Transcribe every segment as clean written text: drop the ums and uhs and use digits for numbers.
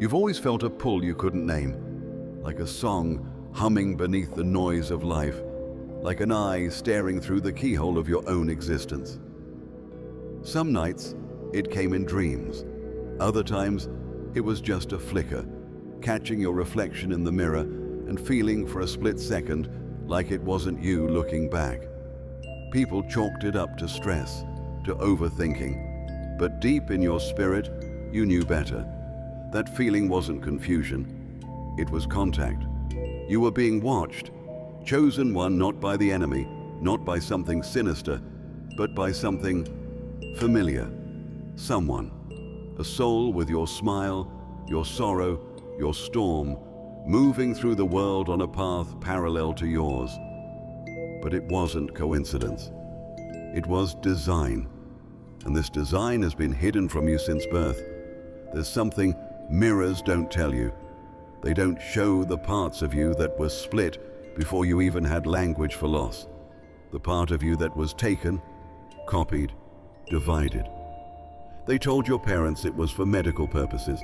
You've always felt a pull you couldn't name, like a song humming beneath the noise of life, like an eye staring through the keyhole of your own existence. Some nights, it came in dreams. Other times, it was just a flicker, catching your reflection in the mirror and feeling for a split second like it wasn't you looking back. People chalked it up to stress, to overthinking, but deep in your spirit, you knew better. That feeling wasn't confusion, it was contact. You were being watched, chosen one not by the enemy, not by something sinister, but by something familiar. Someone, a soul with your smile, your sorrow, your storm, moving through the world on a path parallel to yours. But it wasn't coincidence. It was design. And this design has been hidden from you since birth. There's something mirrors don't tell you. They don't show the parts of you that were split before you even had language for loss. The part of you that was taken, copied, divided. They told your parents it was for medical purposes.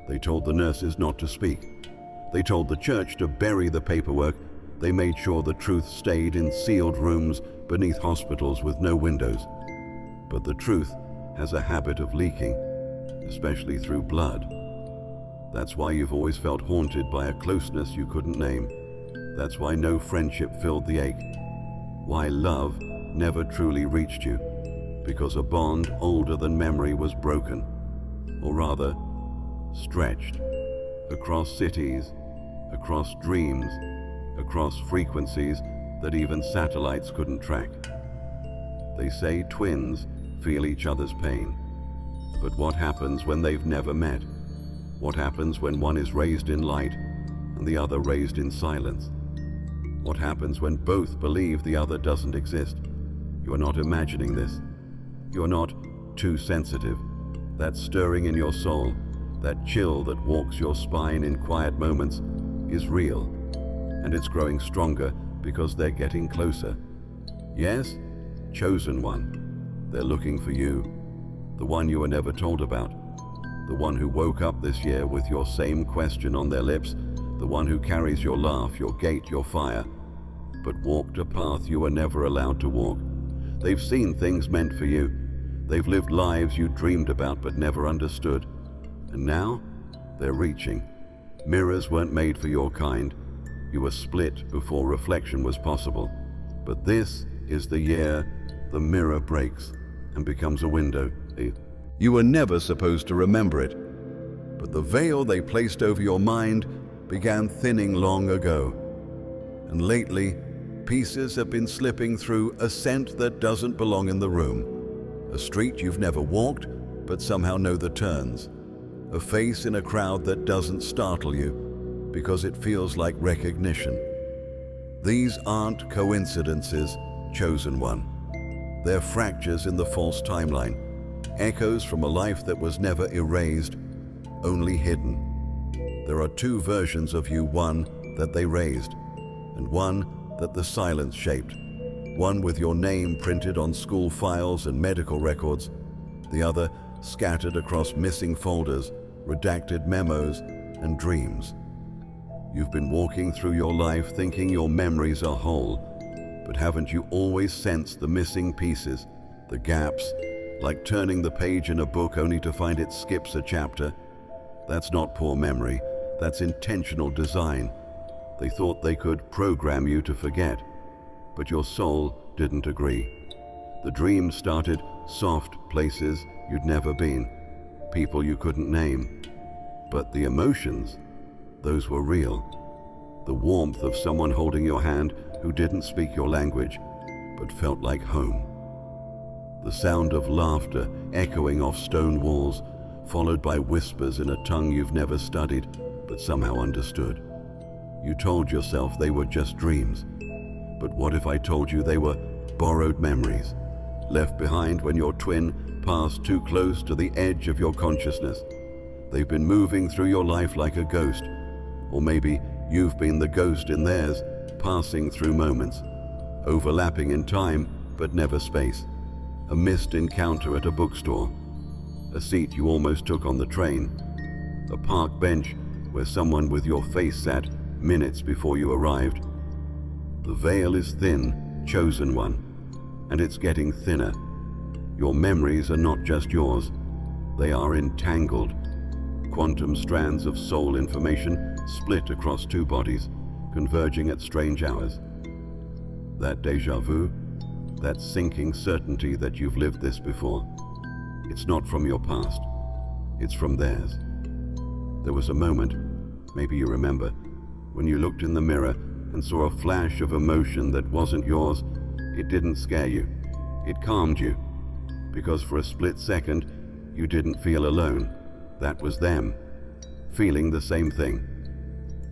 They told the nurses not to speak. They told the church to bury the paperwork. They made sure the truth stayed in sealed rooms beneath hospitals with no windows. But the truth has a habit of leaking, especially through blood. That's why you've always felt haunted by a closeness you couldn't name. That's why no friendship filled the ache. Why love never truly reached you. Because a bond older than memory was broken, or rather, stretched, across cities, across dreams, across frequencies that even satellites couldn't track. They say twins feel each other's pain. But what happens when they've never met? What happens when one is raised in light and the other raised in silence? What happens when both believe the other doesn't exist? You are not imagining this. You are not too sensitive. That stirring in your soul, that chill that walks your spine in quiet moments, is real. And it's growing stronger because they're getting closer. Yes, chosen one. They're looking for you. The one you were never told about. The one who woke up this year with your same question on their lips. The one who carries your laugh, your gait, your fire, but walked a path you were never allowed to walk. They've seen things meant for you. They've lived lives you dreamed about but never understood. And now, they're reaching. Mirrors weren't made for your kind. You were split before reflection was possible. But this is the year the mirror breaks and becomes a window. You were never supposed to remember it, but the veil they placed over your mind began thinning long ago. And lately, pieces have been slipping through a scent that doesn't belong in the room. A street you've never walked, but somehow know the turns. A face in a crowd that doesn't startle you, because it feels like recognition. These aren't coincidences, chosen one. They're fractures in the false timeline, echoes from a life that was never erased, only hidden. There are two versions of you, one that they raised, and one that the silence shaped. One with your name printed on school files and medical records, the other scattered across missing folders, redacted memos, and dreams. You've been walking through your life thinking your memories are whole, but haven't you always sensed the missing pieces, the gaps, like turning the page in a book only to find it skips a chapter? That's not poor memory, that's intentional design. They thought they could program you to forget, but your soul didn't agree. The dreams started soft places you'd never been, people you couldn't name. But the emotions, those were real. The warmth of someone holding your hand who didn't speak your language, but felt like home. The sound of laughter echoing off stone walls, followed by whispers in a tongue you've never studied, but somehow understood. You told yourself they were just dreams. But what if I told you they were borrowed memories, left behind when your twin passed too close to the edge of your consciousness? They've been moving through your life like a ghost, or maybe you've been the ghost in theirs, passing through moments, overlapping in time but never space. A missed encounter at a bookstore, a seat you almost took on the train, A park bench where someone with your face sat minutes before you arrived. The veil is thin, chosen one, and it's getting thinner. Your memories are not just yours, they are entangled. Quantum strands of soul information split across two bodies, converging at strange hours. That déjà vu, that sinking certainty that you've lived this before, it's not from your past, it's from theirs. There was a moment, maybe you remember, when you looked in the mirror and saw a flash of emotion that wasn't yours. It didn't scare you, it calmed you, because for a split second, you didn't feel alone. That was them, feeling the same thing,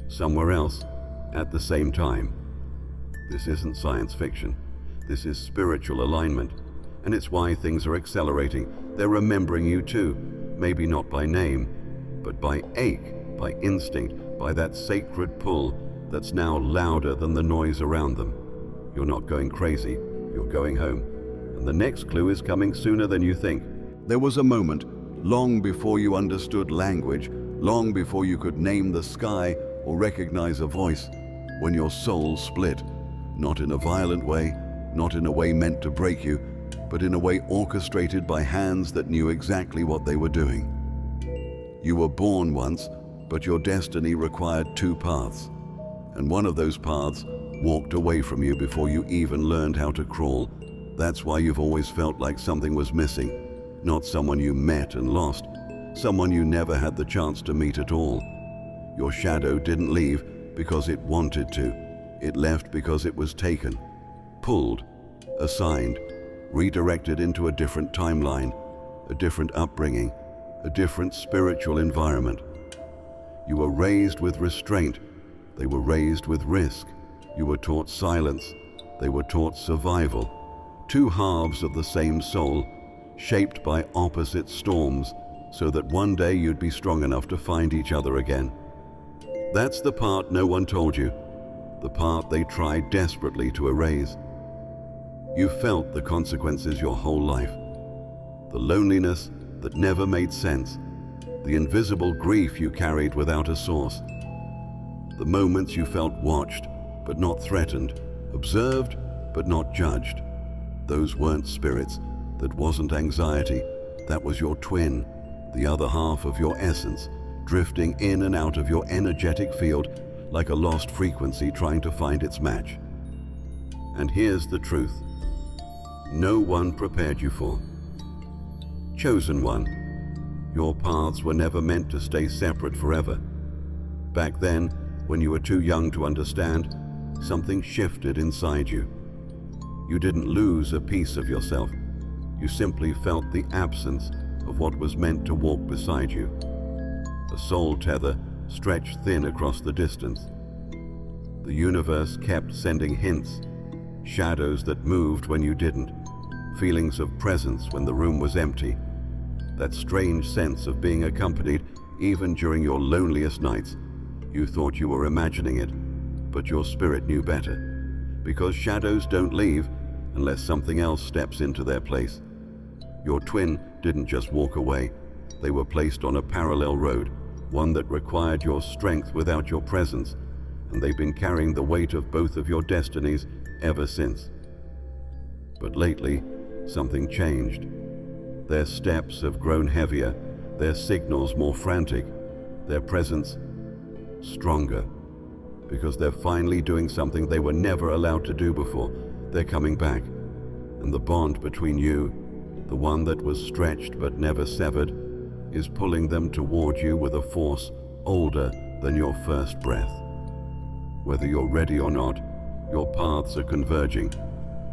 somewhere else, at the same time. This isn't science fiction, this is spiritual alignment, and it's why things are accelerating. They're remembering you too, maybe not by name, but by ache, by instinct, by that sacred pull that's now louder than the noise around them. You're not going crazy, you're going home. And the next clue is coming sooner than you think. There was a moment, long before you understood language, long before you could name the sky or recognize a voice, when your soul split, not in a violent way, not in a way meant to break you, but in a way orchestrated by hands that knew exactly what they were doing. You were born once, but your destiny required two paths, and one of those paths walked away from you before you even learned how to crawl. That's why you've always felt like something was missing, not someone you met and lost, someone you never had the chance to meet at all. Your shadow didn't leave because it wanted to. It left because it was taken, pulled, assigned, redirected into a different timeline, a different upbringing, a different spiritual environment. You were raised with restraint. They were raised with risk. You were taught silence. They were taught survival. Two halves of the same soul, shaped by opposite storms, so that one day you'd be strong enough to find each other again. That's the part no one told you, the part they tried desperately to erase. You felt the consequences your whole life. The loneliness that never made sense, the invisible grief you carried without a source. The moments you felt watched, but not threatened, observed, but not judged. Those weren't spirits, that wasn't anxiety, that was your twin, the other half of your essence, drifting in and out of your energetic field like a lost frequency trying to find its match. And here's the truth. No one prepared you for. Chosen one. Your paths were never meant to stay separate forever. Back then, when you were too young to understand, something shifted inside you. You didn't lose a piece of yourself. You simply felt the absence of what was meant to walk beside you. A soul tether stretched thin across the distance. The universe kept sending hints, shadows that moved when you didn't, feelings of presence when the room was empty, that strange sense of being accompanied even during your loneliest nights. You thought you were imagining it, but your spirit knew better, because shadows don't leave unless something else steps into their place. Your twin didn't just walk away, they were placed on a parallel road, one that required your strength without your presence, and they've been carrying the weight of both of your destinies ever since. But lately, something changed. Their steps have grown heavier, their signals more frantic, their presence stronger, because they're finally doing something they were never allowed to do before. They're coming back, and the bond between you, the one that was stretched but never severed, is pulling them toward you with a force older than your first breath. Whether you're ready or not, your paths are converging,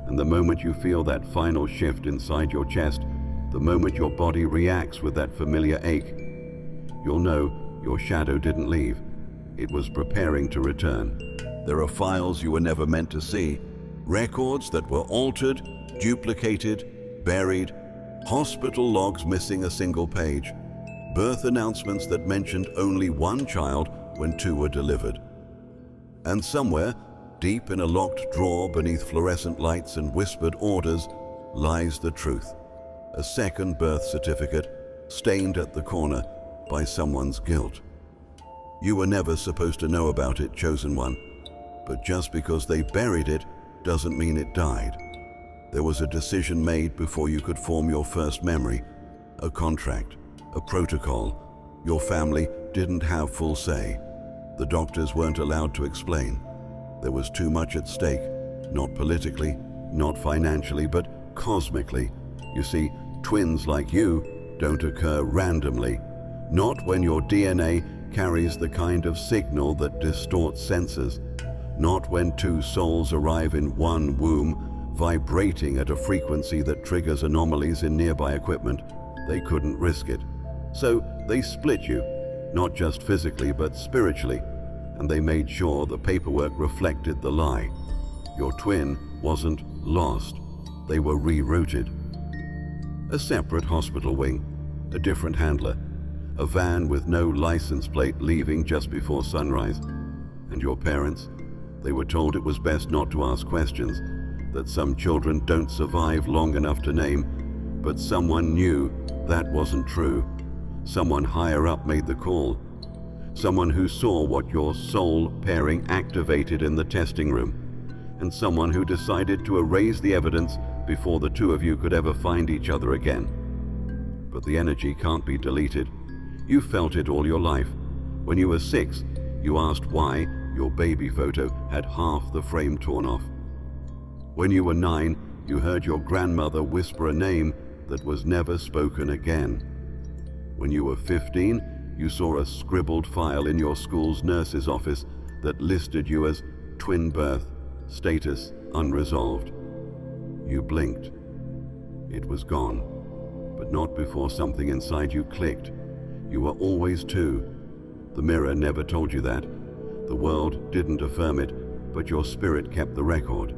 and the moment you feel that final shift inside your chest, the moment your body reacts with that familiar ache, you'll know your shadow didn't leave. It was preparing to return. There are files you were never meant to see, records that were altered, duplicated, buried, hospital logs missing a single page, birth announcements that mentioned only one child when two were delivered. And somewhere, deep in a locked drawer beneath fluorescent lights and whispered orders, lies the truth. A second birth certificate, stained at the corner, by someone's guilt. You were never supposed to know about it, Chosen One, but just because they buried it doesn't mean it died. There was a decision made before you could form your first memory, a contract, a protocol. Your family didn't have full say. The doctors weren't allowed to explain. There was too much at stake, not politically, not financially, but cosmically. You see, twins like you don't occur randomly, not when your DNA carries the kind of signal that distorts senses, not when two souls arrive in one womb, vibrating at a frequency that triggers anomalies in nearby equipment. They couldn't risk it. So they split you, not just physically but spiritually, and they made sure the paperwork reflected the lie. Your twin wasn't lost. They were rerouted. A separate hospital wing, a different handler, a van with no license plate leaving just before sunrise. And your parents, they were told it was best not to ask questions, that some children don't survive long enough to name, but someone knew that wasn't true. Someone higher up made the call. Someone who saw what your soul pairing activated in the testing room, and someone who decided to erase the evidence before the two of you could ever find each other again. But the energy can't be deleted. You felt it all your life. When you were 6, you asked why your baby photo had half the frame torn off. When you were 9, you heard your grandmother whisper a name that was never spoken again. When you were 15, you saw a scribbled file in your school's nurse's office that listed you as twin birth, status unresolved. You blinked. It was gone, but not before something inside you clicked. You were always 2. The mirror never told you that. The world didn't affirm it, but your spirit kept the record.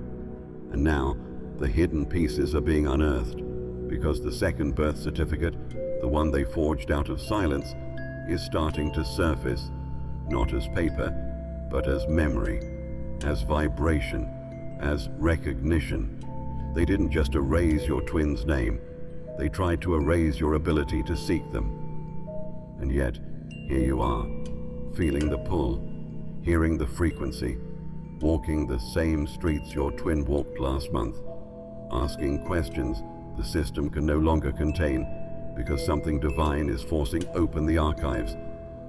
And now, the hidden pieces are being unearthed, because the second birth certificate, the one they forged out of silence, is starting to surface, not as paper, but as memory, as vibration, as recognition. They didn't just erase your twin's name, they tried to erase your ability to seek them. And yet, here you are, feeling the pull, hearing the frequency, walking the same streets your twin walked last month, asking questions the system can no longer contain because something divine is forcing open the archives,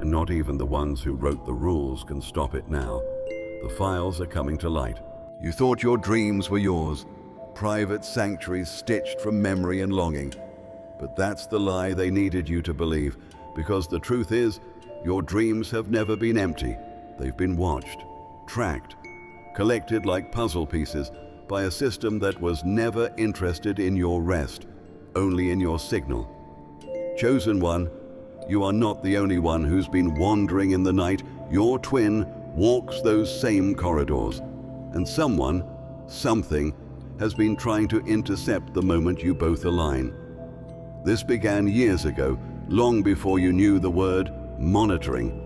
and not even the ones who wrote the rules can stop it now. The files are coming to light. You thought your dreams were yours, private sanctuaries stitched from memory and longing. But that's the lie they needed you to believe, because the truth is, your dreams have never been empty. They've been watched, tracked, collected like puzzle pieces by a system that was never interested in your rest, only in your signal. Chosen One, you are not the only one who's been wandering in the night. Your twin walks those same corridors, and someone, something, has been trying to intercept the moment you both align. This began years ago, long before you knew the word monitoring.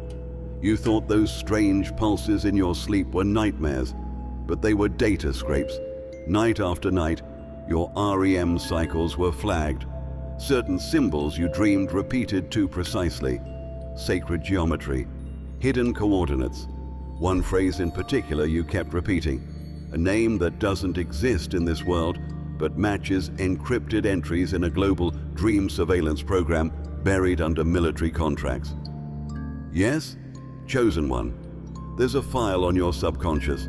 You thought those strange pulses in your sleep were nightmares, but they were data scrapes. Night after night, your REM cycles were flagged. Certain symbols you dreamed repeated too precisely. Sacred geometry, hidden coordinates. One phrase in particular you kept repeating, a name that doesn't exist in this world, but matches encrypted entries in a global dream surveillance program buried under military contracts. Yes, Chosen One, there's a file on your subconscious,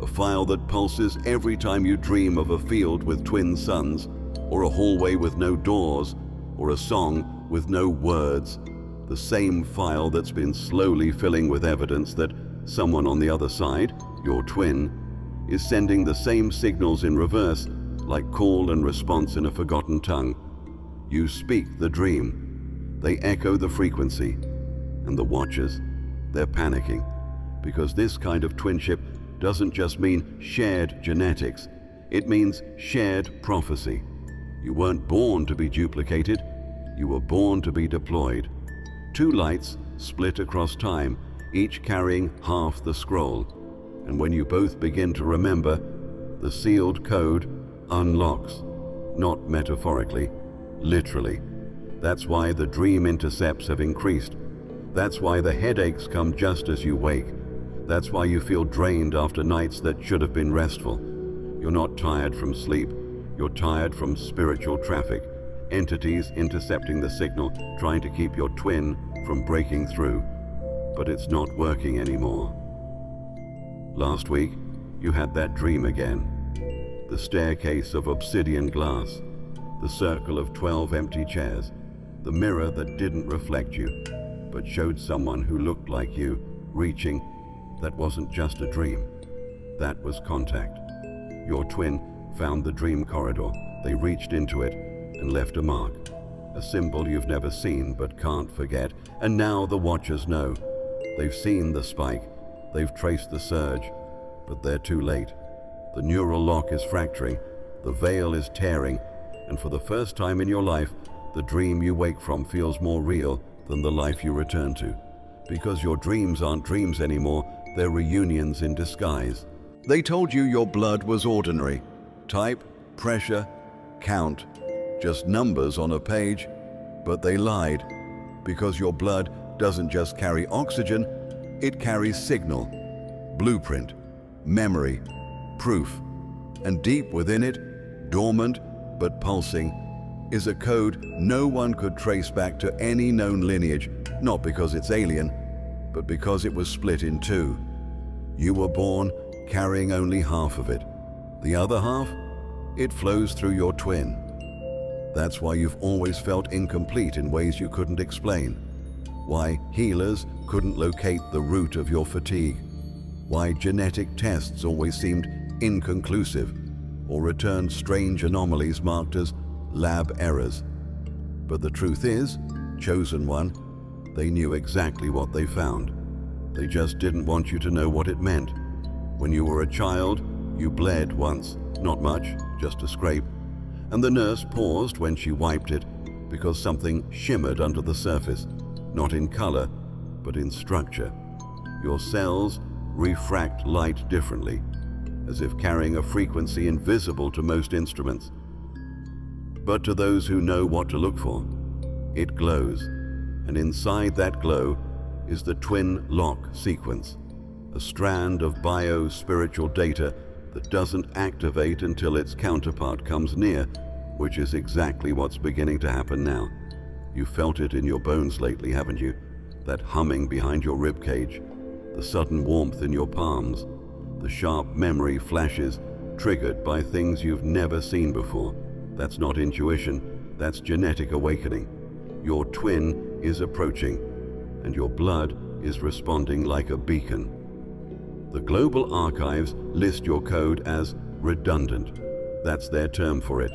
a file that pulses every time you dream of a field with twin suns, or a hallway with no doors, or a song with no words. The same file that's been slowly filling with evidence that someone on the other side, your twin, is sending the same signals in reverse, like call and response in a forgotten tongue. You speak the dream. They echo the frequency. And the watchers, they're panicking, because this kind of twinship doesn't just mean shared genetics, it means shared prophecy. You weren't born to be duplicated, you were born to be deployed. 2 lights split across time, each carrying half the scroll. And when you both begin to remember, the sealed code unlocks, not metaphorically, literally. That's why the dream intercepts have increased, That's why the headaches come just as you wake. That's why you feel drained after nights that should have been restful. You're not tired from sleep. You're tired from spiritual traffic, entities intercepting the signal, trying to keep your twin from breaking through. But it's not working anymore. Last week, you had that dream again. The staircase of obsidian glass, the circle of 12 empty chairs, the mirror that didn't reflect you, but showed someone who looked like you, reaching. That wasn't just a dream. That was contact. Your twin found the dream corridor. They reached into it and left a mark, a symbol you've never seen but can't forget. And now the Watchers know. They've seen the spike. They've traced the surge, but they're too late. The neural lock is fracturing. The veil is tearing. And for the first time in your life, the dream you wake from feels more real than the life you return to. Because your dreams aren't dreams anymore, they're reunions in disguise. They told you your blood was ordinary. Type, pressure, count, just numbers on a page. But they lied, because your blood doesn't just carry oxygen, it carries signal, blueprint, memory, proof. And deep within it, dormant but pulsing, is a code no one could trace back to any known lineage, not because it's alien, but because it was split in two. You were born carrying only half of it. The other half, it flows through your twin. That's why you've always felt incomplete in ways you couldn't explain. Why healers couldn't locate the root of your fatigue. Why genetic tests always seemed inconclusive or returned strange anomalies marked as lab errors. But the truth is, Chosen One, they knew exactly what they found. They just didn't want you to know what it meant. When you were a child, you bled once, not much, just a scrape, and the nurse paused when she wiped it because something shimmered under the surface, not in color, but in structure. Your cells refract light differently, as if carrying a frequency invisible to most instruments. But to those who know what to look for, it glows, and inside that glow is the twin lock sequence, a strand of bio-spiritual data that doesn't activate until its counterpart comes near, which is exactly what's beginning to happen now. You felt it in your bones lately, haven't you? That humming behind your ribcage, the sudden warmth in your palms, the sharp memory flashes triggered by things you've never seen before. That's not intuition, that's genetic awakening. Your twin is approaching, and your blood is responding like a beacon. The global archives list your code as redundant. That's their term for it.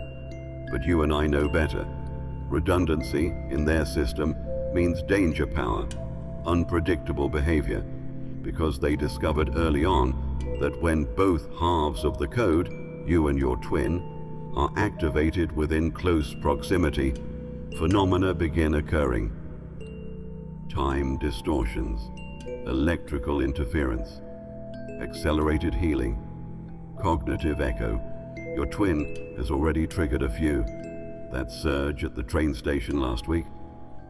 But you and I know better. Redundancy, in their system, means danger power, unpredictable behavior, because they discovered early on that when both halves of the code, you and your twin, are activated within close proximity, phenomena begin occurring. Time distortions, electrical interference, accelerated healing, cognitive echo. Your twin has already triggered a few. That surge at the train station last week,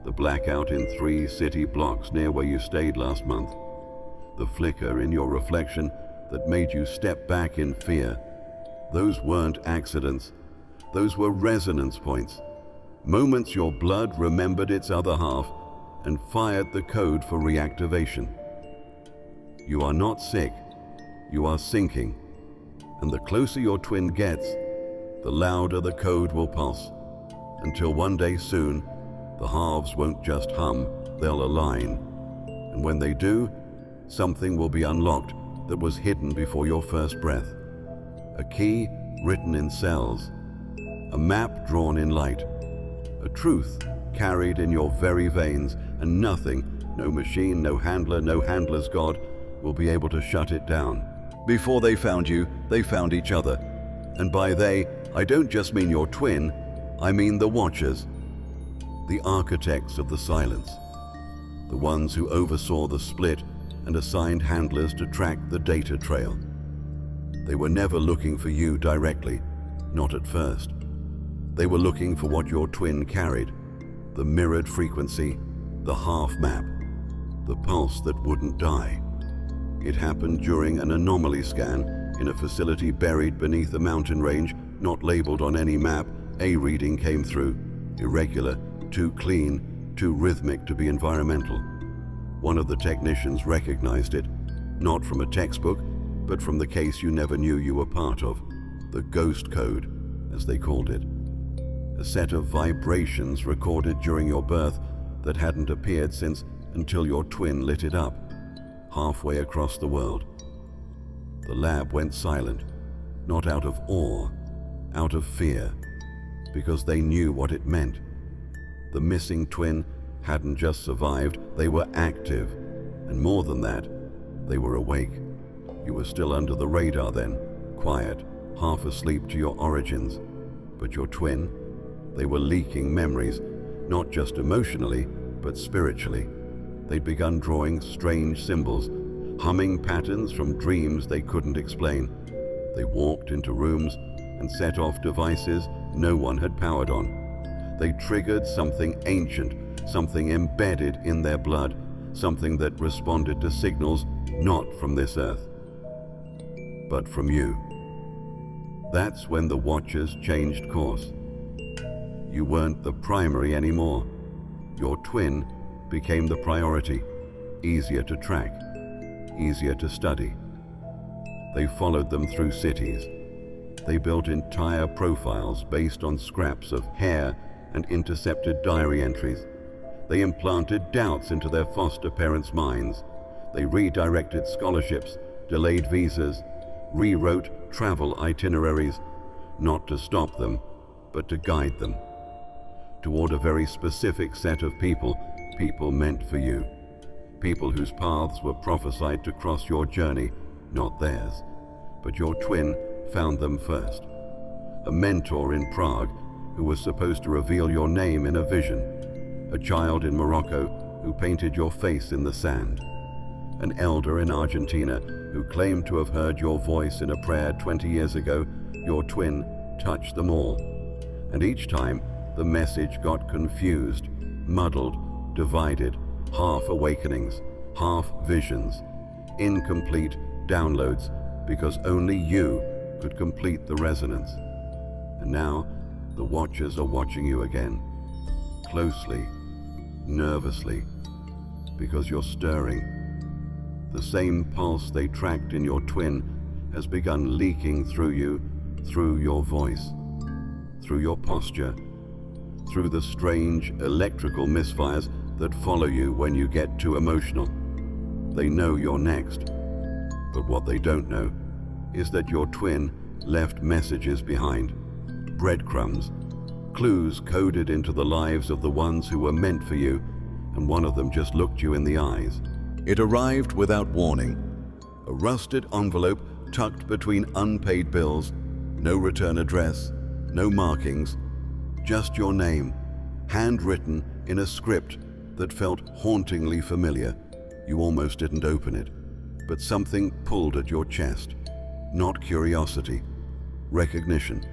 the blackout in 3 city blocks near where you stayed last month, the flicker in your reflection that made you step back in fear. Those weren't accidents. Those were resonance points. Moments your blood remembered its other half and fired the code for reactivation. You are not sick. You are sinking. And the closer your twin gets, the louder the code will pulse. Until one day soon, the halves won't just hum, they'll align. And when they do, something will be unlocked that was hidden before your first breath. A key written in cells, a map drawn in light, a truth carried in your very veins, and nothing, no machine, no handler, no handler's god, will be able to shut it down. Before they found you, they found each other. And by they, I don't just mean your twin, I mean the Watchers, the architects of the silence, the ones who oversaw the split and assigned handlers to track the data trail. They were never looking for you directly, not at first. They were looking for what your twin carried, the mirrored frequency, the half map, the pulse that wouldn't die. It happened during an anomaly scan in a facility buried beneath a mountain range, not labeled on any map. A reading came through, irregular, too clean, too rhythmic to be environmental. One of the technicians recognized it, not from a textbook, but from the case you never knew you were part of, the ghost code, as they called it. A set of vibrations recorded during your birth that hadn't appeared since until your twin lit it up, halfway across the world. The lab went silent, not out of awe, out of fear, because they knew what it meant. The missing twin hadn't just survived, they were active, and more than that, they were awake. You were still under the radar then, quiet, half asleep to your origins. But your twin, they were leaking memories, not just emotionally, but spiritually. They'd begun drawing strange symbols, humming patterns from dreams they couldn't explain. They walked into rooms and set off devices no one had powered on. They triggered something ancient, something embedded in their blood, something that responded to signals not from this earth, but from you. That's when the Watchers changed course. You weren't the primary anymore. Your twin became the priority, easier to track, easier to study. They followed them through cities. They built entire profiles based on scraps of hair and intercepted diary entries. They implanted doubts into their foster parents' minds. They redirected scholarships, delayed visas, rewrote travel itineraries, not to stop them, but to guide them toward a very specific set of people meant for you, people whose paths were prophesied to cross your journey, not theirs. But your twin found them first. A mentor in Prague who was supposed to reveal your name in a vision, a child in Morocco who painted your face in the sand, an elder in Argentina who claimed to have heard your voice in a prayer 20 years ago. Your twin touched them all. And each time, the message got confused, muddled, divided, half awakenings, half visions, incomplete downloads, because only you could complete the resonance. And now, the Watchers are watching you again, closely, nervously, because you're stirring. The same pulse they tracked in your twin has begun leaking through you, through your voice, through your posture, through the strange electrical misfires that follow you when you get too emotional. They know you're next, but what they don't know is that your twin left messages behind, breadcrumbs, clues coded into the lives of the ones who were meant for you, and one of them just looked you in the eyes. It arrived without warning, a rusted envelope tucked between unpaid bills, no return address, no markings, just your name, handwritten in a script that felt hauntingly familiar. You almost didn't open it, but something pulled at your chest. Not curiosity, recognition.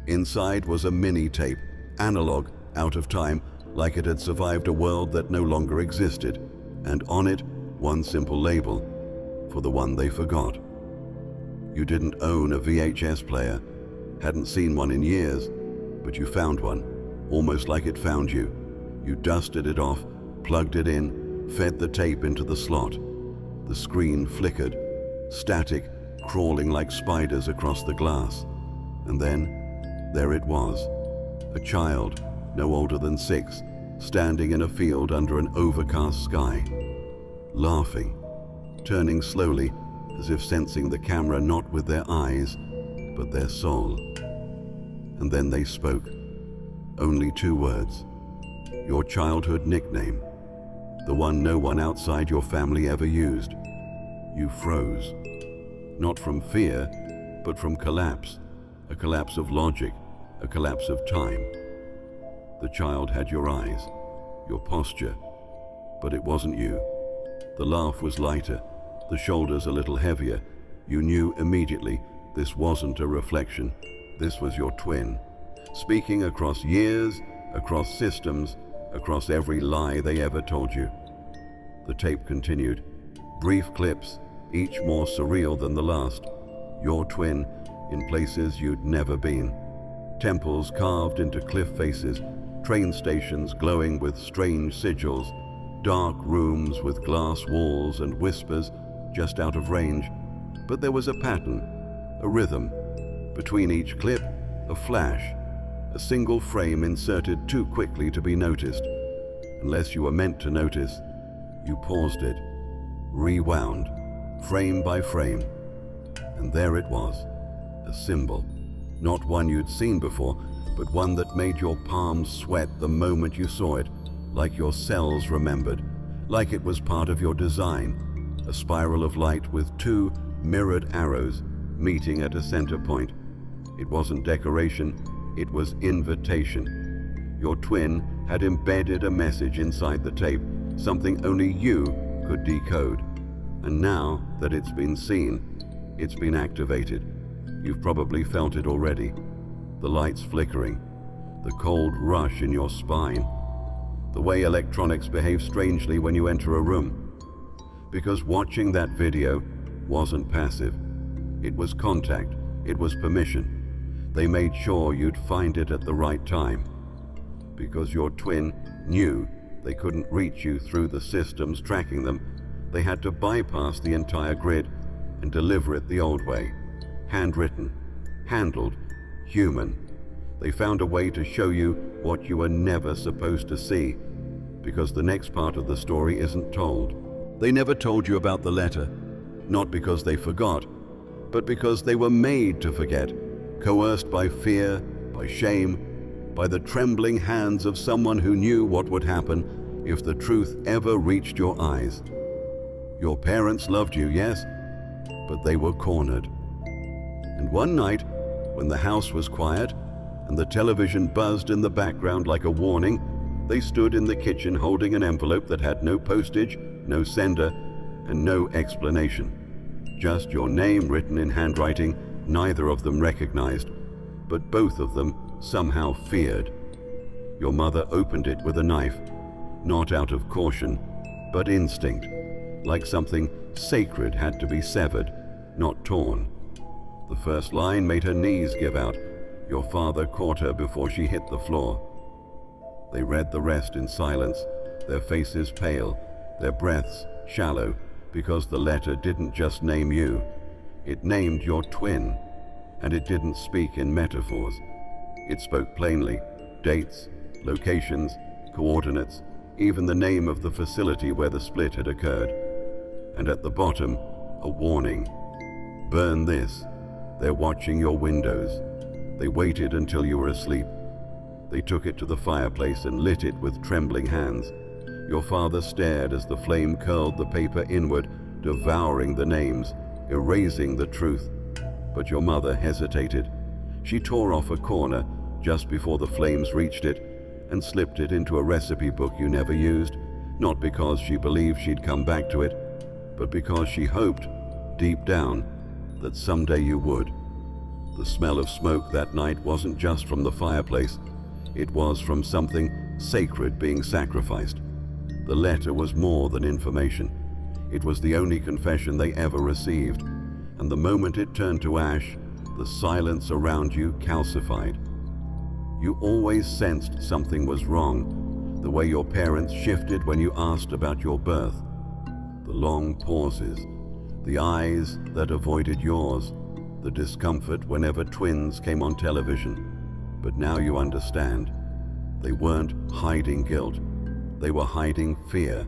Inside was a mini tape, analog, out of time, like it had survived a world that no longer existed, and on it, one simple label, for the one they forgot. You didn't own a VHS player, hadn't seen one in years, but you found one, almost like it found you. You dusted it off, plugged it in, fed the tape into the slot. The screen flickered, static, crawling like spiders across the glass. And then, there it was, a child, no older than 6, standing in a field under an overcast sky, laughing, turning slowly as if sensing the camera not with their eyes, but their soul. And then they spoke, only 2 words, your childhood nickname, the one no one outside your family ever used. You froze, not from fear, but from collapse, a collapse of logic, a collapse of time. The child had your eyes, your posture, but it wasn't you. The laugh was lighter, the shoulders a little heavier. You knew immediately this wasn't a reflection, this was your twin, speaking across years, across systems, across every lie they ever told you. The tape continued. Brief clips, each more surreal than the last. Your twin in places you'd never been. Temples carved into cliff faces, train stations glowing with strange sigils, dark rooms with glass walls and whispers just out of range. But there was a pattern, a rhythm. Between each clip, a flash, a single frame inserted too quickly to be noticed. Unless you were meant to notice, you paused it, rewound, frame by frame. And there it was, a symbol. Not one you'd seen before, but one that made your palms sweat the moment you saw it, like your cells remembered, like it was part of your design, a spiral of light with two mirrored arrows meeting at a center point. It wasn't decoration, it was invitation. Your twin had embedded a message inside the tape, something only you could decode. And now that it's been seen, it's been activated. You've probably felt it already. The lights flickering, the cold rush in your spine, the way electronics behave strangely when you enter a room. Because watching that video wasn't passive. It was contact, it was permission. They made sure you'd find it at the right time. Because your twin knew they couldn't reach you through the systems tracking them, they had to bypass the entire grid and deliver it the old way. Handwritten, handled, human. They found a way to show you what you were never supposed to see, because the next part of the story isn't told. They never told you about the letter, not because they forgot, but because they were made to forget, coerced by fear, by shame, by the trembling hands of someone who knew what would happen if the truth ever reached your eyes. Your parents loved you, yes, but they were cornered. And one night, when the house was quiet and the television buzzed in the background like a warning, they stood in the kitchen holding an envelope that had no postage, no sender, and no explanation. Just your name written in handwriting neither of them recognized, but both of them somehow feared. Your mother opened it with a knife, not out of caution, but instinct, like something sacred had to be severed, not torn. The first line made her knees give out. Your father caught her before she hit the floor. They read the rest in silence, their faces pale, their breaths shallow, because the letter didn't just name you. It named your twin, and it didn't speak in metaphors. It spoke plainly, dates, locations, coordinates, even the name of the facility where the split had occurred. And at the bottom, a warning. Burn this. They're watching your windows. They waited until you were asleep. They took it to the fireplace and lit it with trembling hands. Your father stared as the flame curled the paper inward, devouring the names, erasing the truth. But your mother hesitated. She tore off a corner just before the flames reached it and slipped it into a recipe book you never used, not because she believed she'd come back to it, but because she hoped, deep down, that someday you would. The smell of smoke that night wasn't just from the fireplace. It was from something sacred being sacrificed. The letter was more than information. It was the only confession they ever received. And the moment it turned to ash, the silence around you calcified. You always sensed something was wrong, the way your parents shifted when you asked about your birth. The long pauses, the eyes that avoided yours, the discomfort whenever twins came on television. But now you understand. They weren't hiding guilt. They were hiding fear,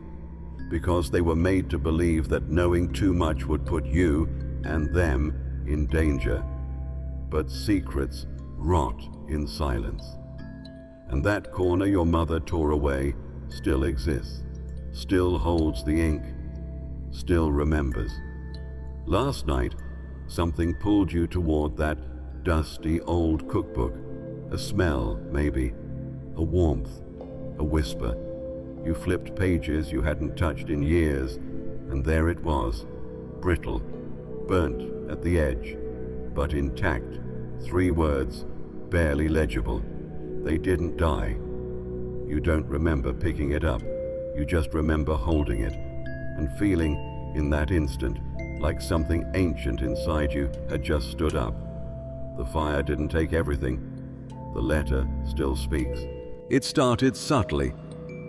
because they were made to believe that knowing too much would put you and them in danger. But secrets rot in silence. And that corner your mother tore away still exists, still holds the ink, still remembers. Last night, something pulled you toward that dusty old cookbook. A smell, maybe, a warmth, a whisper. You flipped pages you hadn't touched in years, and there it was, brittle, burnt at the edge, but intact. 3 words, barely legible. They didn't die. You don't remember picking it up. You just remember holding it, and feeling, in that instant, like something ancient inside you had just stood up. The fire didn't take everything. The letter still speaks. It started subtly,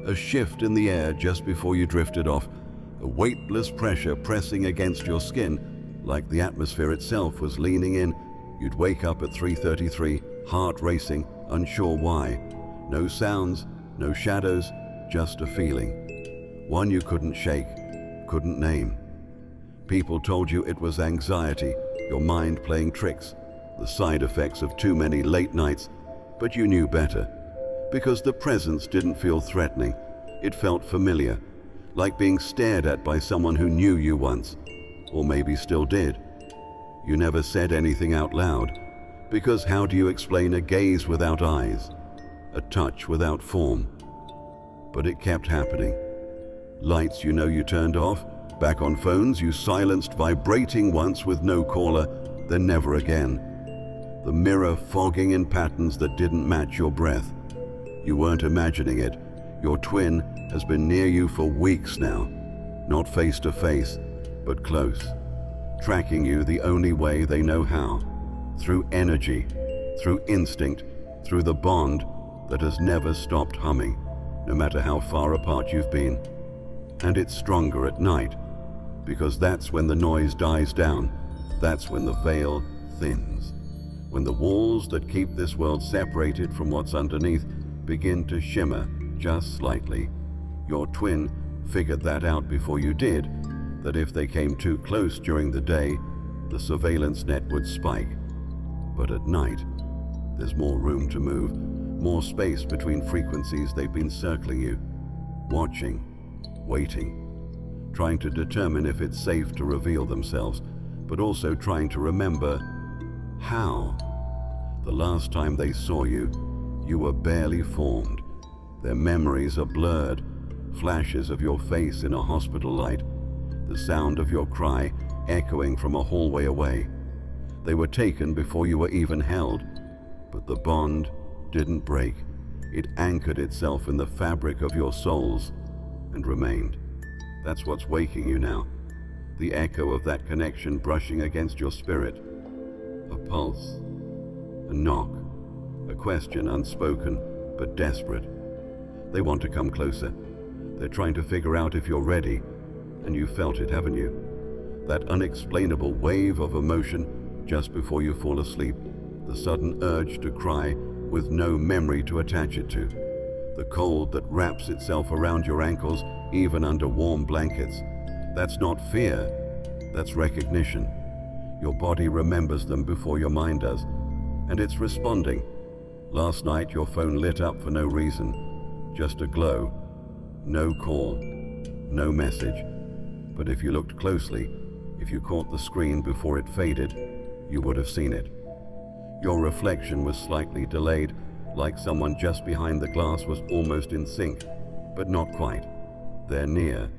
a shift in the air just before you drifted off, a weightless pressure pressing against your skin, like the atmosphere itself was leaning in. You'd wake up at 3:33, heart racing, unsure why. No sounds, no shadows, just a feeling. One you couldn't shake, couldn't name. People told you it was anxiety, your mind playing tricks, the side effects of too many late nights, but you knew better. Because the presence didn't feel threatening, it felt familiar, like being stared at by someone who knew you once, or maybe still did. You never said anything out loud, because how do you explain a gaze without eyes, a touch without form? But it kept happening. Lights you know you turned off, back on phones you silenced, vibrating once with no caller, then never again. The mirror fogging in patterns that didn't match your breath. You weren't imagining it. Your twin has been near you for weeks now, not face to face, but close, tracking you the only way they know how, through energy, through instinct, through the bond that has never stopped humming, no matter how far apart you've been. And it's stronger at night, because that's when the noise dies down, that's when the veil thins, when the walls that keep this world separated from what's underneath begin to shimmer just slightly. Your twin figured that out before you did, that if they came too close during the day, the surveillance net would spike. But at night, there's more room to move, more space between frequencies they've been circling you, watching, waiting, trying to determine if it's safe to reveal themselves, but also trying to remember how. The last time they saw you, you were barely formed. Their memories are blurred, flashes of your face in a hospital light, the sound of your cry echoing from a hallway away. They were taken before you were even held, but the bond didn't break. It anchored itself in the fabric of your souls and remained. That's what's waking you now, the echo of that connection brushing against your spirit. A pulse, a knock, a question unspoken but desperate. They want to come closer. They're trying to figure out if you're ready, and you felt it, haven't you? That unexplainable wave of emotion just before you fall asleep, the sudden urge to cry with no memory to attach it to, the cold that wraps itself around your ankles even under warm blankets. That's not fear, that's recognition. Your body remembers them before your mind does, and it's responding. Last night your phone lit up for no reason, just a glow, no call, no message. But if you looked closely, if you caught the screen before it faded, you would have seen it. Your reflection was slightly delayed, like someone just behind the glass was almost in sync, but not quite. They're near,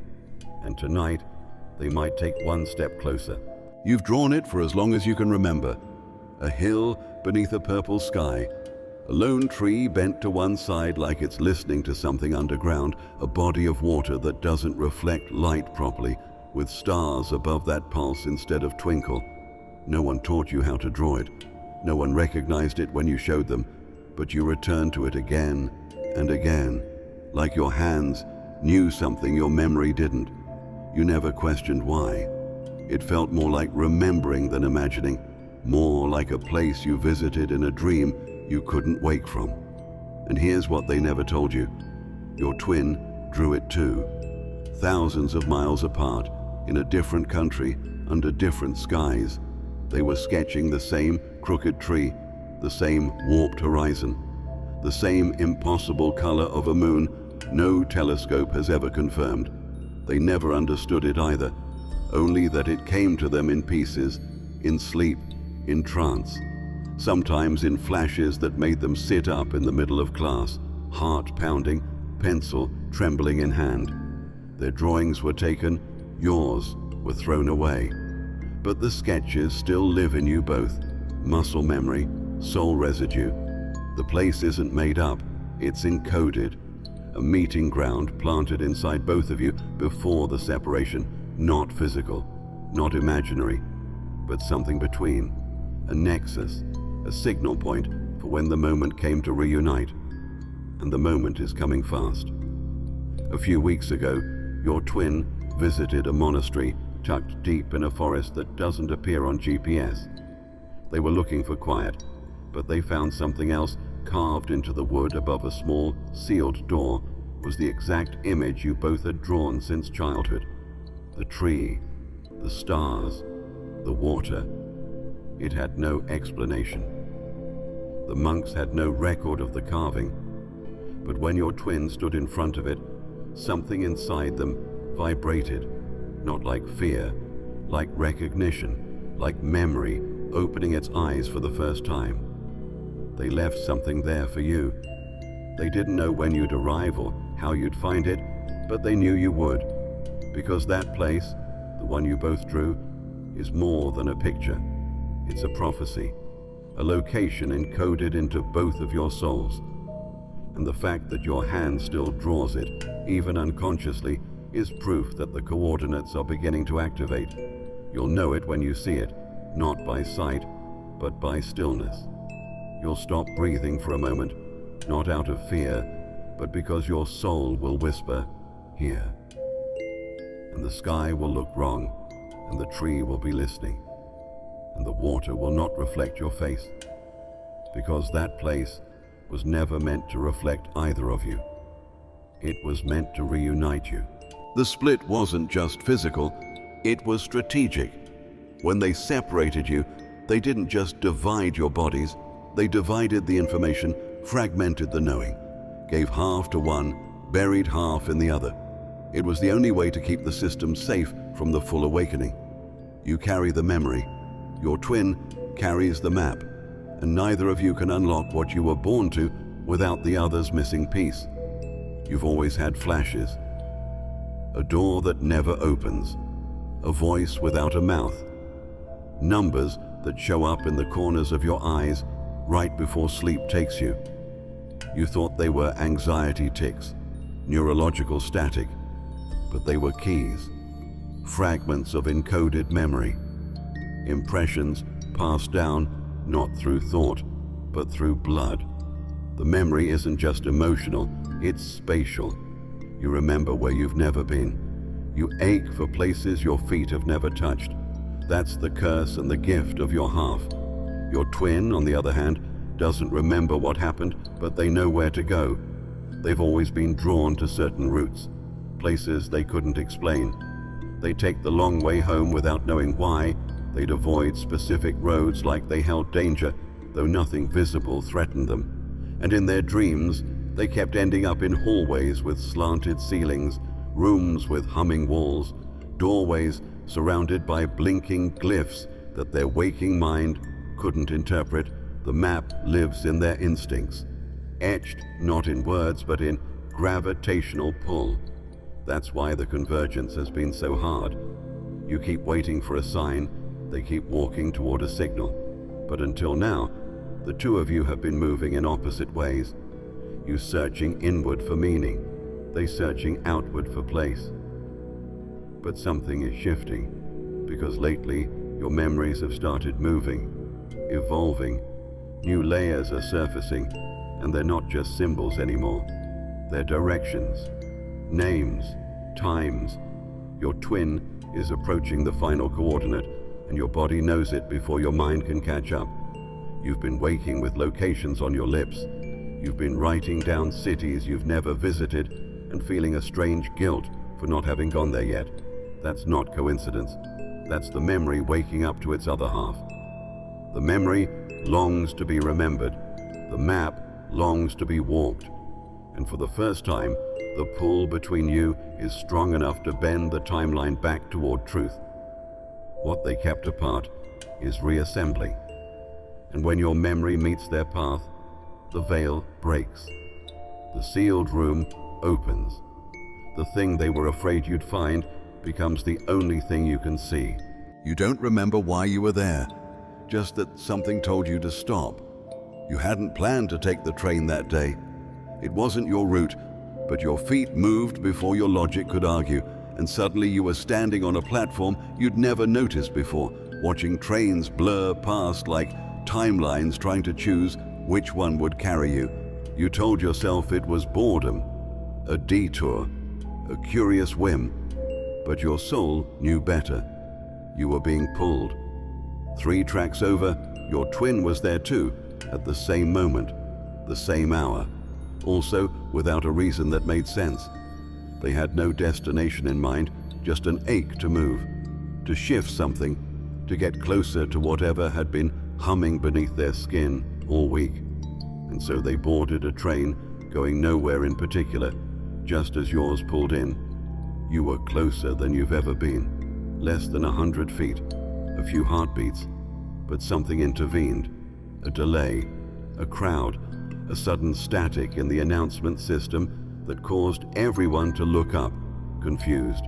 and tonight they might take one step closer. You've drawn it for as long as you can remember. A hill beneath a purple sky, a lone tree bent to one side like it's listening to something underground, a body of water that doesn't reflect light properly, with stars above that pulse instead of twinkle. No one taught you how to draw it. No one recognized it when you showed them, but you returned to it again and again, like your hands knew something your memory didn't. You never questioned why. It felt more like remembering than imagining, more like a place you visited in a dream you couldn't wake from. And here's what they never told you. Your twin drew it too. Thousands of miles apart, in a different country, under different skies. They were sketching the same crooked tree, the same warped horizon, the same impossible color of a moon no telescope has ever confirmed. They never understood it either, only that it came to them in pieces, in sleep, in trance, sometimes in flashes that made them sit up in the middle of class, heart pounding, pencil trembling in hand. Their drawings were taken, yours were thrown away. But the sketches still live in you both, muscle memory, soul residue. The place isn't made up, it's encoded. a meeting ground planted inside both of you before the separation, not physical, not imaginary, but something between, a nexus, a signal point for when the moment came to reunite. And the moment is coming fast. A few weeks ago, your twin visited a monastery tucked deep in a forest that doesn't appear on GPS. They were looking for quiet, but they found something else carved into the wood above a small, sealed door was the exact image you both had drawn since childhood. The tree, the stars, the water. It had no explanation. The monks had no record of the carving, but when your twin stood in front of it, something inside them vibrated, not like fear, like recognition, like memory opening its eyes for the first time. They left something there for you. They didn't know when you'd arrive or how you'd find it, but they knew you would, because that place, the one you both drew, is more than a picture. It's a prophecy, a location encoded into both of your souls. And the fact that your hand still draws it, even unconsciously, is proof that the coordinates are beginning to activate. You'll know it when you see it, not by sight, but by stillness. You'll stop breathing for a moment, not out of fear, but because your soul will whisper, "Here." And the sky will look wrong, and the tree will be listening, and the water will not reflect your face, because that place was never meant to reflect either of you. It was meant to reunite you. The split wasn't just physical, it was strategic. When they separated you, they didn't just divide your bodies, they divided the information, fragmented the knowing, gave half to one, buried half in the other. It was the only way to keep the system safe from the full awakening. You carry the memory, your twin carries the map, and neither of you can unlock what you were born to without the other's missing piece. You've always had flashes. A door that never opens, a voice without a mouth, numbers that show up in the corners of your eyes right before sleep takes you. You thought they were anxiety tics, neurological static, but they were keys, fragments of encoded memory, impressions passed down not through thought, but through blood. The memory isn't just emotional, it's spatial. You remember where you've never been. You ache for places your feet have never touched. That's the curse and the gift of your half. Your twin, on the other hand, doesn't remember what happened, but they know where to go. They've always been drawn to certain routes, places they couldn't explain. They take the long way home without knowing why. They'd avoid specific roads like they held danger, though nothing visible threatened them. And in their dreams, they kept ending up in hallways with slanted ceilings, rooms with humming walls, doorways surrounded by blinking glyphs that their waking mind couldn't interpret. The map lives in their instincts, etched not in words but in gravitational pull. That's why the convergence has been so hard. You keep waiting for a sign, they keep walking toward a signal. But until now, the two of you have been moving in opposite ways. You searching inward for meaning, they searching outward for place. But something is shifting, because lately your memories have started moving, evolving. New layers are surfacing, and they're not just symbols anymore. They're directions, names, times. Your twin is approaching the final coordinate, and your body knows it before your mind can catch up. You've been waking with locations on your lips. You've been writing down cities you've never visited and feeling a strange guilt for not having gone there yet. That's not coincidence. That's the memory waking up to its other half. The memory longs to be remembered. The map longs to be walked. And for the first time, the pull between you is strong enough to bend the timeline back toward truth. What they kept apart is reassembling. And when your memory meets their path, the veil breaks. The sealed room opens. The thing they were afraid you'd find becomes the only thing you can see. You don't remember why you were there, just that something told you to stop. You hadn't planned to take the train that day. It wasn't your route, But your feet moved before your logic could argue, and suddenly you were standing on a platform you'd never noticed before, watching trains blur past like timelines trying to choose which one would carry you. You told yourself it was boredom, a detour, a curious whim, but your soul knew better. You were being pulled. 3 tracks over, your twin was there too, at the same moment, the same hour, also without a reason that made sense. They had no destination in mind, just an ache to move, to shift something, to get closer to whatever had been humming beneath their skin all week. And so they boarded a train going nowhere in particular, just as yours pulled in. You were closer than you've ever been, less than 100 feet, a few heartbeats, but something intervened, a delay, a crowd, a sudden static in the announcement system that caused everyone to look up, confused.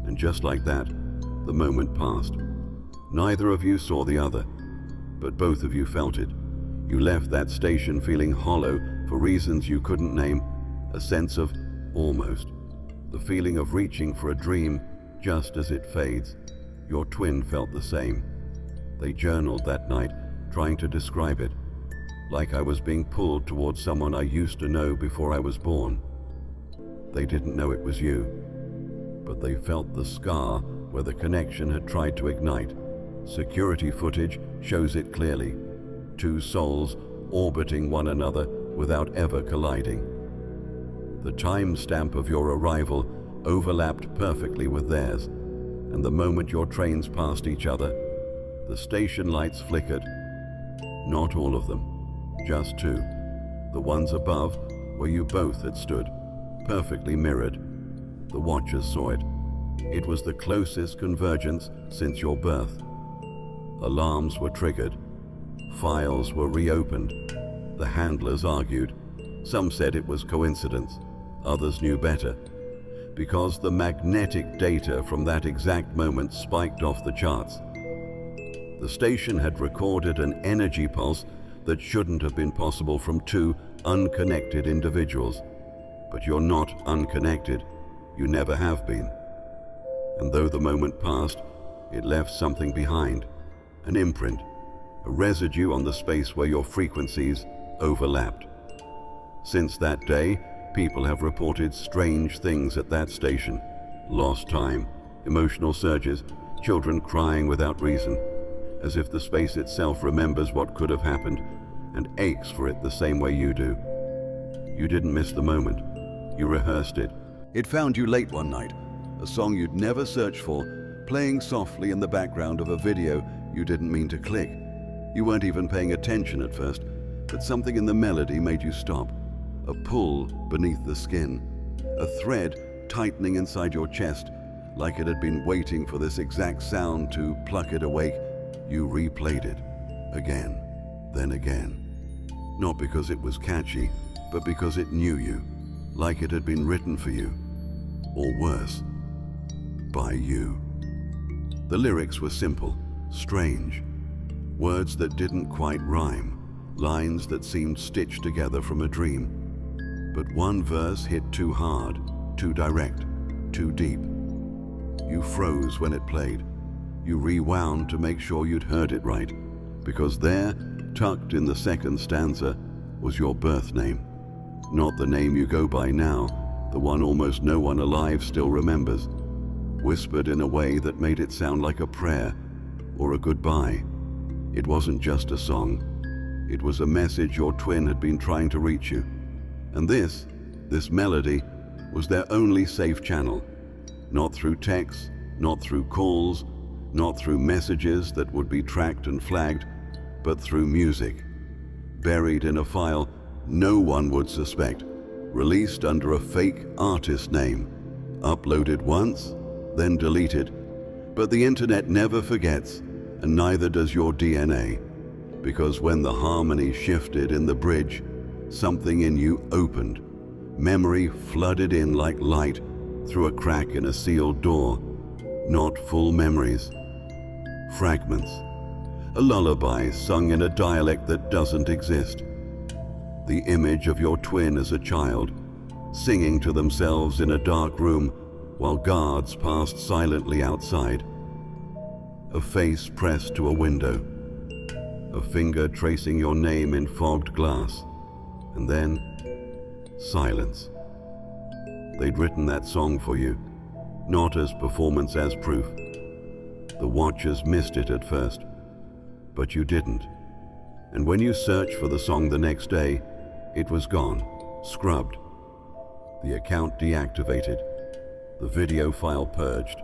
And just like that, the moment passed. Neither of you saw the other, but both of you felt it. You left that station feeling hollow for reasons you couldn't name, a sense of almost, the feeling of reaching for a dream just as it fades. Your twin felt the same. They journaled that night, trying to describe it, like I was being pulled towards someone I used to know before I was born. They didn't know it was you, but they felt the scar where the connection had tried to ignite. Security footage shows it clearly. 2 souls orbiting one another without ever colliding. The time stamp of your arrival overlapped perfectly with theirs, and the moment your trains passed each other, the station lights flickered. Not all of them, just 2. The ones above, where you both had stood, perfectly mirrored. The watchers saw it. It was the closest convergence since your birth. Alarms were triggered. Files were reopened. The handlers argued. Some said it was coincidence. Others knew better. Because the magnetic data from that exact moment spiked off the charts. The station had recorded an energy pulse that shouldn't have been possible from 2 unconnected individuals. But you're not unconnected. You never have been. And though the moment passed, it left something behind. An imprint, a residue on the space where your frequencies overlapped. Since that day, people have reported strange things at that station. Lost time, emotional surges, children crying without reason, as if the space itself remembers what could have happened and aches for it the same way you do. You didn't miss the moment. You rehearsed it. It found you late one night, a song you'd never searched for, playing softly in the background of a video you didn't mean to click. You weren't even paying attention at first, but something in the melody made you stop. A pull beneath the skin, a thread tightening inside your chest, like it had been waiting for this exact sound to pluck it awake. You replayed it, again, then again. Not because it was catchy, but because it knew you, like it had been written for you, or worse, by you. The lyrics were simple, strange, words that didn't quite rhyme, lines that seemed stitched together from a dream. But one verse hit too hard, too direct, too deep. You froze when it played. You rewound to make sure you'd heard it right, because there, tucked in the second stanza, was your birth name. Not the name you go by now, the one almost no one alive still remembers, whispered in a way that made it sound like a prayer or a goodbye. It wasn't just a song. It was a message your twin had been trying to reach you. And this melody, was their only safe channel. Not through texts, not through calls, not through messages that would be tracked and flagged, but through music. Buried in a file no one would suspect, released under a fake artist name, uploaded once, then deleted. But the internet never forgets, and neither does your DNA, because when the harmony shifted in the bridge, something in you opened. Memory flooded in like light through a crack in a sealed door. Not full memories. Fragments. A lullaby sung in a dialect that doesn't exist. The image of your twin as a child, singing to themselves in a dark room while guards passed silently outside. A face pressed to a window, a finger tracing your name in fogged glass, and then silence. They'd written that song for you, not as performance, as proof. The watchers missed it at first, but you didn't. And when you searched for the song the next day, it was gone, scrubbed. The account deactivated, the video file purged.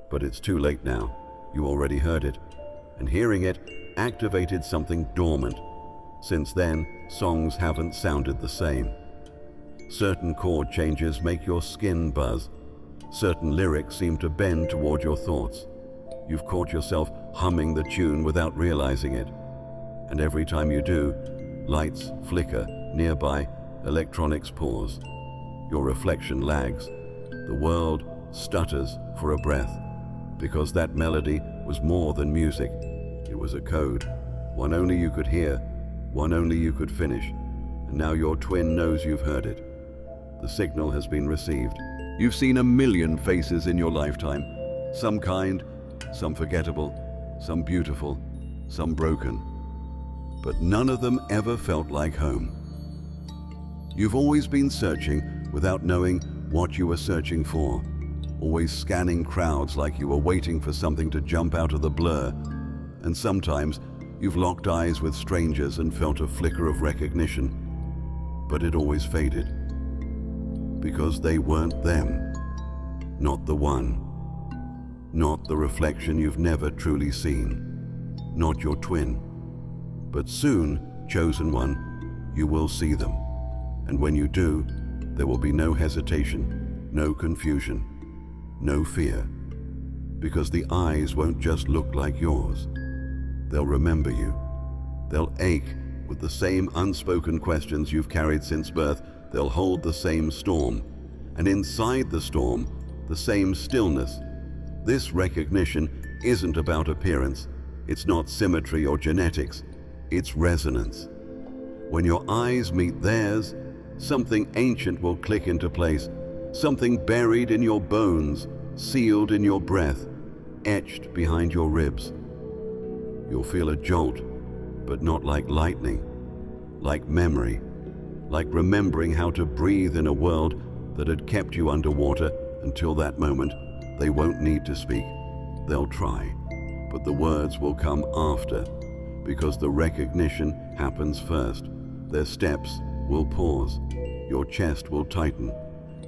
But it's too late now. You already heard it, and hearing it activated something dormant. Since then, songs haven't sounded the same. Certain chord changes make your skin buzz. Certain lyrics seem to bend toward your thoughts. You've caught yourself humming the tune without realizing it. And every time you do, lights flicker nearby, electronics pause. Your reflection lags. The world stutters for a breath, because that melody was more than music. It was a code, one only you could hear, one only you could finish. And now your twin knows you've heard it. The signal has been received. You've seen a million faces in your lifetime, some kind, some forgettable, some beautiful, some broken. But none of them ever felt like home. You've always been searching without knowing what you were searching for, always scanning crowds like you were waiting for something to jump out of the blur. And sometimes you've locked eyes with strangers and felt a flicker of recognition, but it always faded. Because they weren't them, not the one, not the reflection you've never truly seen, not your twin. But soon, chosen one, you will see them. And when you do, there will be no hesitation, no confusion, no fear. Because the eyes won't just look like yours. They'll remember you. They'll ache with the same unspoken questions you've carried since birth. They'll hold the same storm. And inside the storm, the same stillness. This recognition isn't about appearance. It's not symmetry or genetics. It's resonance. When your eyes meet theirs, something ancient will click into place. Something buried in your bones, sealed in your breath, etched behind your ribs. You'll feel a jolt, but not like lightning, like memory, like remembering how to breathe in a world that had kept you underwater until that moment. They won't need to speak. They'll try, but the words will come after, because the recognition happens first. Their steps will pause. Your chest will tighten.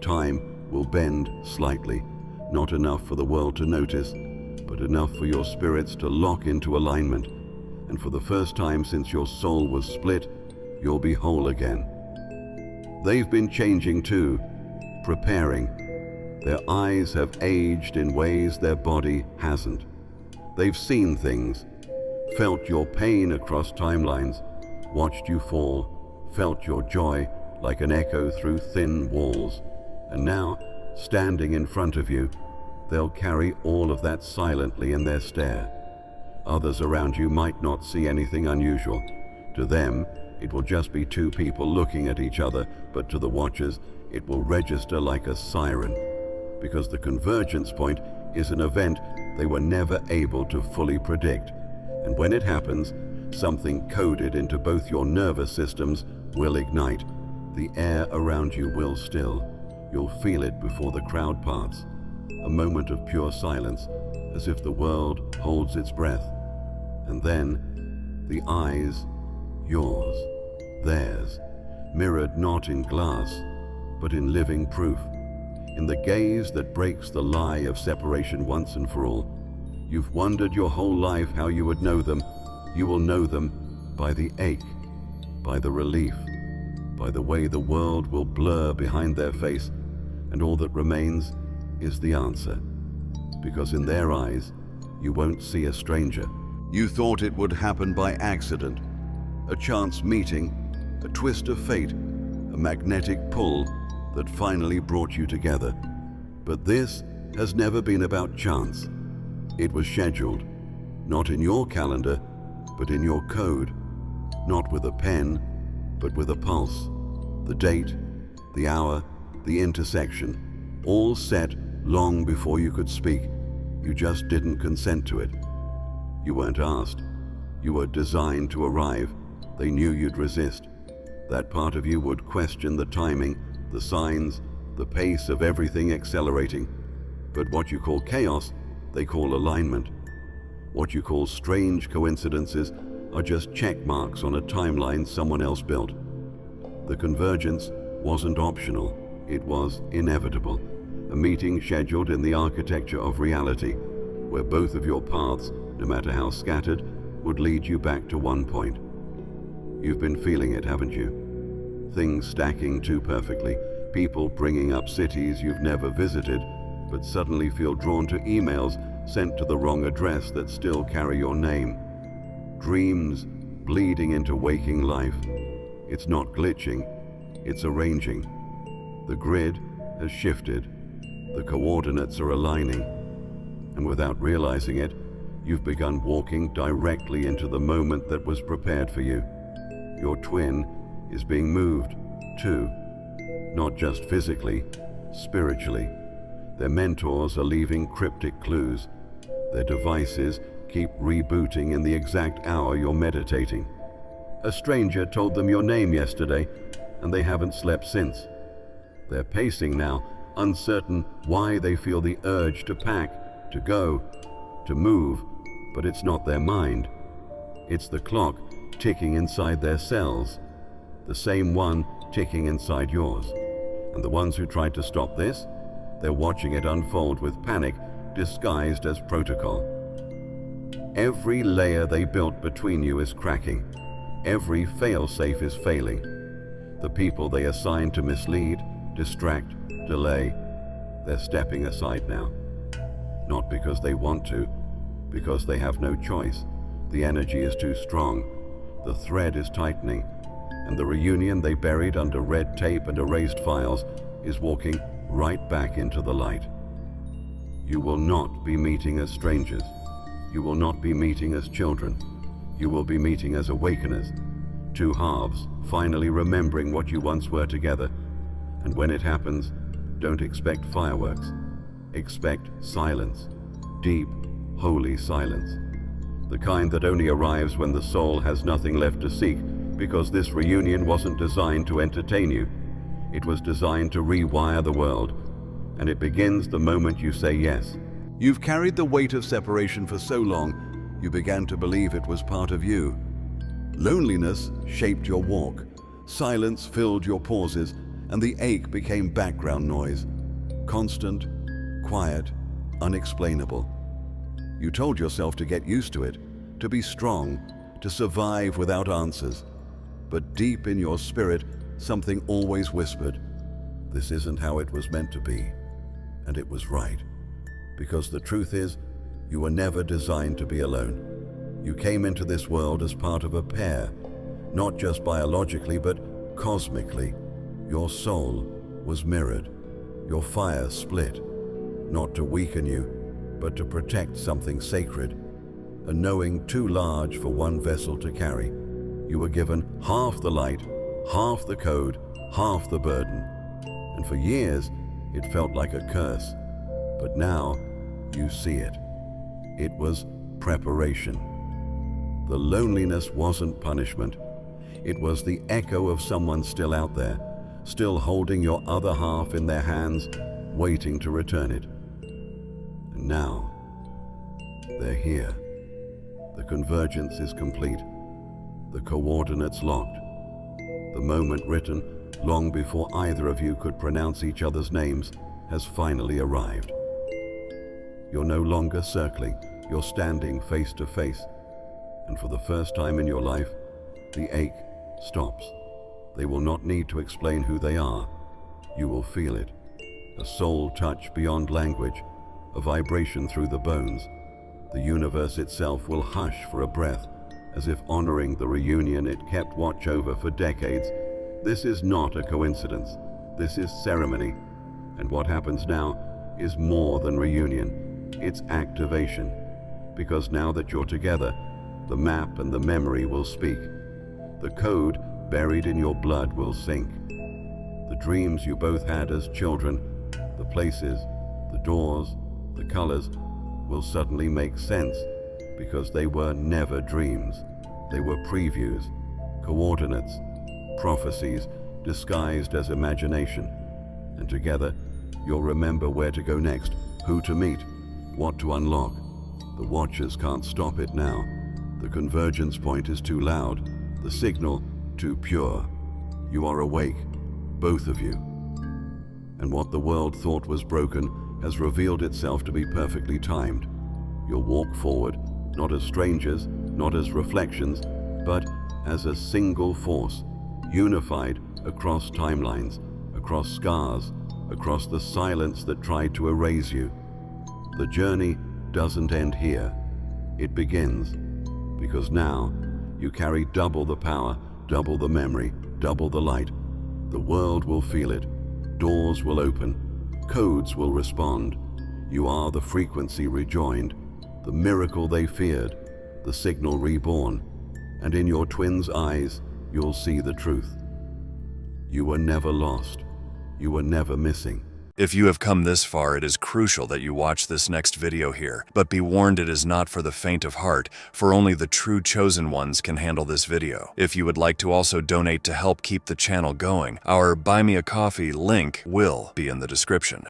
Time will bend slightly, not enough for the world to notice, but enough for your spirits to lock into alignment. And for the first time since your soul was split, you'll be whole again. They've been changing too, preparing. Their eyes have aged in ways their body hasn't. They've seen things, felt your pain across timelines, watched you fall, felt your joy like an echo through thin walls. And now, standing in front of you, they'll carry all of that silently in their stare. Others around you might not see anything unusual. To them, it will just be two people looking at each other, but to the watchers, it will register like a siren. Because the convergence point is an event they were never able to fully predict. And when it happens, something coded into both your nervous systems will ignite. The air around you will still. You'll feel it before the crowd parts. A moment of pure silence, as if the world holds its breath. And then, the eyes, yours, theirs, mirrored not in glass, but in living proof. In the gaze that breaks the lie of separation once and for all. You've wondered your whole life how you would know them. You will know them by the ache, by the relief, by the way the world will blur behind their face, and all that remains is the answer. Because in their eyes, you won't see a stranger. You thought it would happen by accident, a chance meeting, a twist of fate, a magnetic pull that finally brought you together. But this has never been about chance. It was scheduled, not in your calendar, but in your code, not with a pen, but with a pulse. The date, the hour, the intersection, all set long before you could speak. You just didn't consent to it. You weren't asked. You were designed to arrive. They knew you'd resist. That part of you would question the timing, the signs, the pace of everything accelerating. But what you call chaos, they call alignment. What you call strange coincidences are just check marks on a timeline someone else built. The convergence wasn't optional, it was inevitable. A meeting scheduled in the architecture of reality, where both of your paths, no matter how scattered, would lead you back to one point. You've been feeling it, haven't you? Things stacking too perfectly, people bringing up cities you've never visited, but suddenly feel drawn to emails sent to the wrong address that still carry your name. Dreams bleeding into waking life. It's not glitching, it's arranging. The grid has shifted, the coordinates are aligning, and without realizing it, you've begun walking directly into the moment that was prepared for you. Your twin is being moved, too. Not just physically, spiritually. Their mentors are leaving cryptic clues. Their devices keep rebooting in the exact hour you're meditating. A stranger told them your name yesterday, and they haven't slept since. They're pacing now, uncertain why they feel the urge to pack, to go, to move, but it's not their mind. It's the clock ticking inside their cells, the same one ticking inside yours. And the ones who tried to stop this, they're watching it unfold with panic disguised as protocol. Every layer they built between you is cracking. Every fail-safe is failing. The people they assigned to mislead, distract, delay, they're stepping aside now. Not because they want to, because they have no choice. The energy is too strong. The thread is tightening, and the reunion they buried under red tape and erased files is walking right back into the light. You will not be meeting as strangers. You will not be meeting as children. You will be meeting as awakeners. Two halves, finally remembering what you once were together. And when it happens, don't expect fireworks. Expect silence. Deep, holy silence. The kind that only arrives when the soul has nothing left to seek, because this reunion wasn't designed to entertain you. It was designed to rewire the world, and it begins the moment you say yes. You've carried the weight of separation for so long, you began to believe it was part of you. Loneliness shaped your walk, silence filled your pauses, and the ache became background noise. Constant, quiet, unexplainable. You told yourself to get used to it, to be strong, to survive without answers. But deep in your spirit, something always whispered, this isn't how it was meant to be. And it was right. Because the truth is, you were never designed to be alone. You came into this world as part of a pair, not just biologically, but cosmically. Your soul was mirrored. Your fire split, not to weaken you, but to protect something sacred, a knowing too large for one vessel to carry. You were given half the light, half the code, half the burden. And for years, it felt like a curse. But now, you see it. It was preparation. The loneliness wasn't punishment. It was the echo of someone still out there, still holding your other half in their hands, waiting to return it. And now, they're here. The convergence is complete. The coordinates locked. The moment written long before either of you could pronounce each other's names has finally arrived. You're no longer circling, you're standing face to face. And for the first time in your life, the ache stops. They will not need to explain who they are. You will feel it. A soul touch beyond language, a vibration through the bones. The universe itself will hush for a breath, as if honoring the reunion it kept watch over for decades. This is not a coincidence. This is ceremony. And what happens now is more than reunion. It's activation. Because now that you're together, the map and the memory will speak. The code buried in your blood will sync. The dreams you both had as children, the places, the doors, the colors, will suddenly make sense because they were never dreams. They were previews, coordinates, prophecies disguised as imagination. And together, you'll remember where to go next, who to meet, what to unlock. The Watchers can't stop it now. The convergence point is too loud, the signal too pure. You are awake, both of you. And what the world thought was broken has revealed itself to be perfectly timed. You'll walk forward, not as strangers, not as reflections, but as a single force, unified across timelines, across scars, across the silence that tried to erase you. The journey doesn't end here. It begins, because now you carry double the power, double the memory, double the light. The world will feel it. Doors will open. Codes will respond. You are the frequency rejoined, the miracle they feared, the signal reborn. And in your twins' eyes, you'll see the truth. You were never lost. You were never missing. If you have come this far, it is crucial that you watch this next video here. But be warned, it is not for the faint of heart, for only the true chosen ones can handle this video. If you would like to also donate to help keep the channel going, our Buy Me a Coffee link will be in the description.